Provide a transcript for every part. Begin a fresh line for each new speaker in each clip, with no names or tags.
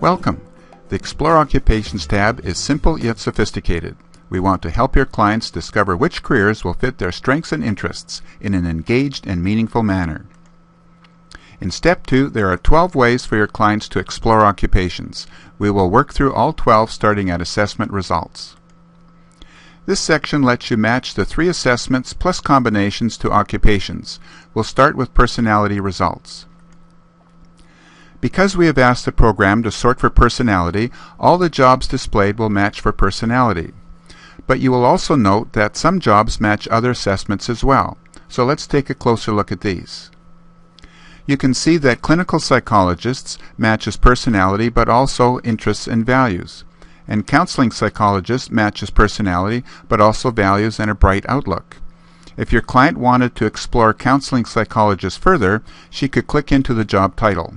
Welcome! The Explore Occupations tab is simple yet sophisticated. We want to help your clients discover which careers will fit their strengths and interests in an engaged and meaningful manner. In Step 2, there are 12 ways for your clients to explore occupations. We will work through all 12 starting at assessment results. This section lets you match the 3 assessments plus combinations to occupations. We'll start with personality results. Because we have asked the program to sort for personality, all the jobs displayed will match for personality. But you will also note that some jobs match other assessments as well. So let's take a closer look at these. You can see that clinical psychologists matches personality but also interests and values. And counseling psychologist matches personality but also values and a bright outlook. If your client wanted to explore counseling psychologist further, she could click into the job title,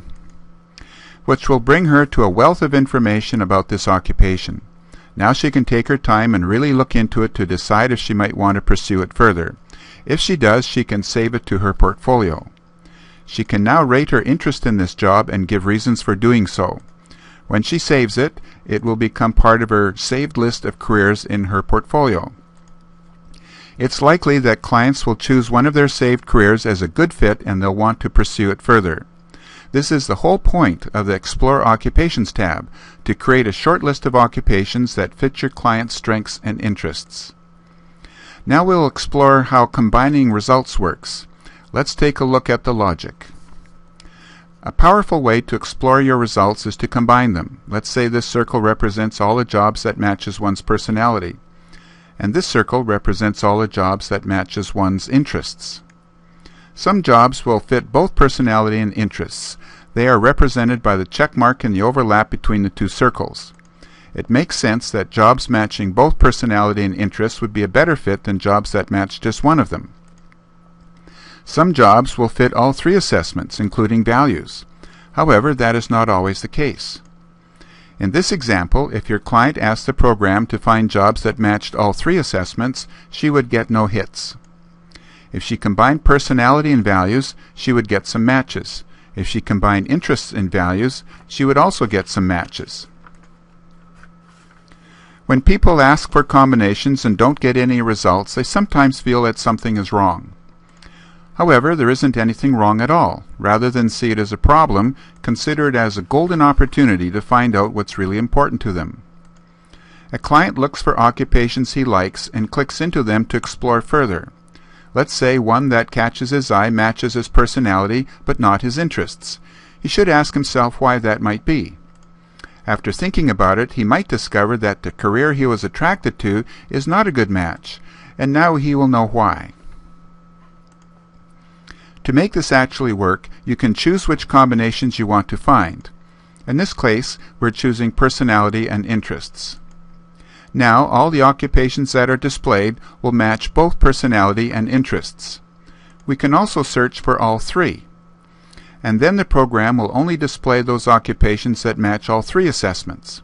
which will bring her to a wealth of information about this occupation. Now she can take her time and really look into it to decide if she might want to pursue it further. If she does, she can save it to her portfolio. She can now rate her interest in this job and give reasons for doing so. When she saves it, it will become part of her saved list of careers in her portfolio. It's likely that clients will choose one of their saved careers as a good fit and they'll want to pursue it further. This is the whole point of the Explore Occupations tab, to create a short list of occupations that fit your client's strengths and interests. Now we'll explore how combining results works. Let's take a look at the logic. A powerful way to explore your results is to combine them. Let's say this circle represents all the jobs that matches one's personality, and this circle represents all the jobs that matches one's interests. Some jobs will fit both personality and interests. They are represented by the check mark in the overlap between the two circles. It makes sense that jobs matching both personality and interests would be a better fit than jobs that match just one of them. Some jobs will fit all 3 assessments, including values. However, that is not always the case. In this example, if your client asked the program to find jobs that matched all 3 assessments, she would get no hits. If she combined personality and values, she would get some matches. If she combined interests and values, she would also get some matches. When people ask for combinations and don't get any results, they sometimes feel that something is wrong. However, there isn't anything wrong at all. Rather than see it as a problem, consider it as a golden opportunity to find out what's really important to them. A client looks for occupations he likes and clicks into them to explore further. Let's say one that catches his eye matches his personality but not his interests. He should ask himself why that might be. After thinking about it, he might discover that the career he was attracted to is not a good match, and now he will know why. To make this actually work, you can choose which combinations you want to find. In this case, we're choosing personality and interests. Now, all the occupations that are displayed will match both personality and interests. We can also search for all 3. And then the program will only display those occupations that match all 3 assessments.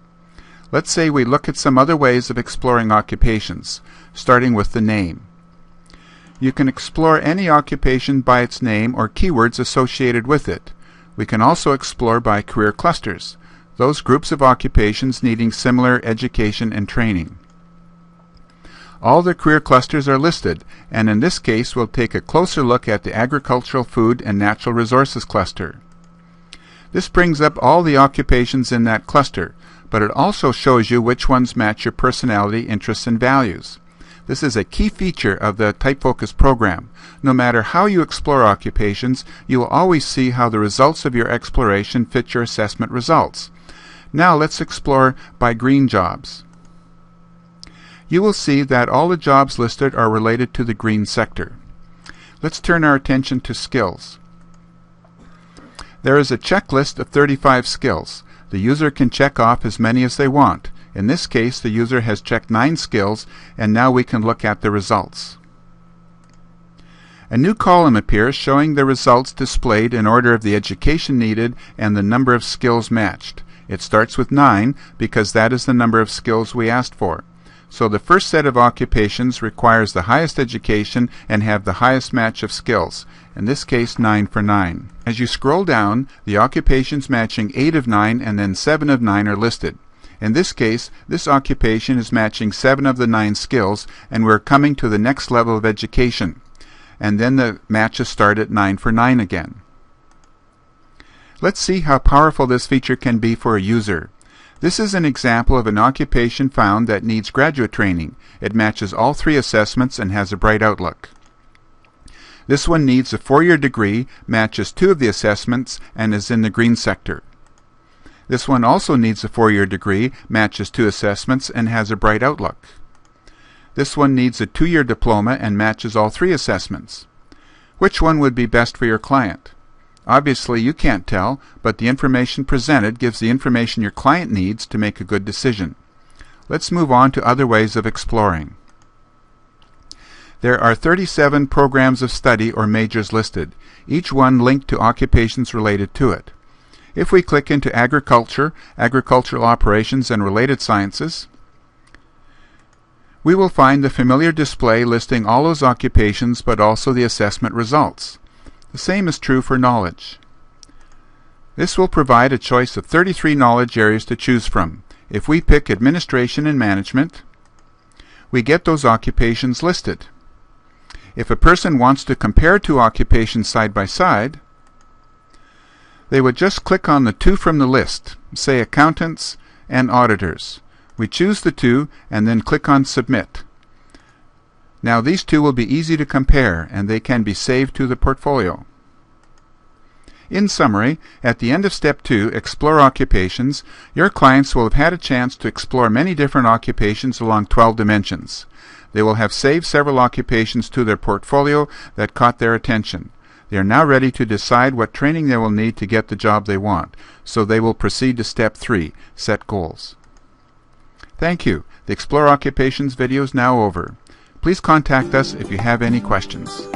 Let's say we look at some other ways of exploring occupations, starting with the name. You can explore any occupation by its name or keywords associated with it. We can also explore by career clusters, those groups of occupations needing similar education and training. All the career clusters are listed, and in this case we'll take a closer look at the agricultural, food, and natural resources cluster. This brings up all the occupations in that cluster, but it also shows you which ones match your personality, interests, and values. This is a key feature of the TypeFocus program. No matter how you explore occupations, you will always see how the results of your exploration fit your assessment results. Now let's explore by green jobs. You will see that all the jobs listed are related to the green sector. Let's turn our attention to skills. There is a checklist of 35 skills. The user can check off as many as they want. In this case, the user has checked 9 skills, and now we can look at the results. A new column appears showing the results displayed in order of the education needed and the number of skills matched. It starts with 9 because that is the number of skills we asked for. So the first set of occupations requires the highest education and have the highest match of skills. In this case, 9 for 9. As you scroll down, the occupations matching 8 of 9 and then 7 of 9 are listed. In this case, this occupation is matching 7 of the 9 skills, and we're coming to the next level of education. And then the matches start at 9 for 9 again. Let's see how powerful this feature can be for a user. This is an example of an occupation found that needs graduate training. It matches all 3 assessments and has a bright outlook. This one needs a 4-year degree, matches 2 of the assessments, and is in the green sector. This one also needs a 4-year degree, matches 2 assessments, and has a bright outlook. This one needs a 2-year diploma and matches all 3 assessments. Which one would be best for your client? Obviously, you can't tell, but the information presented gives the information your client needs to make a good decision. Let's move on to other ways of exploring. There are 37 programs of study or majors listed, each one linked to occupations related to it. If we click into Agriculture, Agricultural Operations, and Related Sciences, we will find the familiar display listing all those occupations but also the assessment results. The same is true for knowledge. This will provide a choice of 33 knowledge areas to choose from. If we pick Administration and Management, we get those occupations listed. If a person wants to compare 2 occupations side by side, they would just click on the 2 from the list, say Accountants and Auditors. We choose the 2 and then click on Submit. Now these 2 will be easy to compare, and they can be saved to the portfolio. In summary, at the end of Step 2, Explore Occupations, your clients will have had a chance to explore many different occupations along 12 dimensions. They will have saved several occupations to their portfolio that caught their attention. They are now ready to decide what training they will need to get the job they want, so they will proceed to Step 3, Set Goals. Thank you. The Explore Occupations video is now over. Please contact us if you have any questions.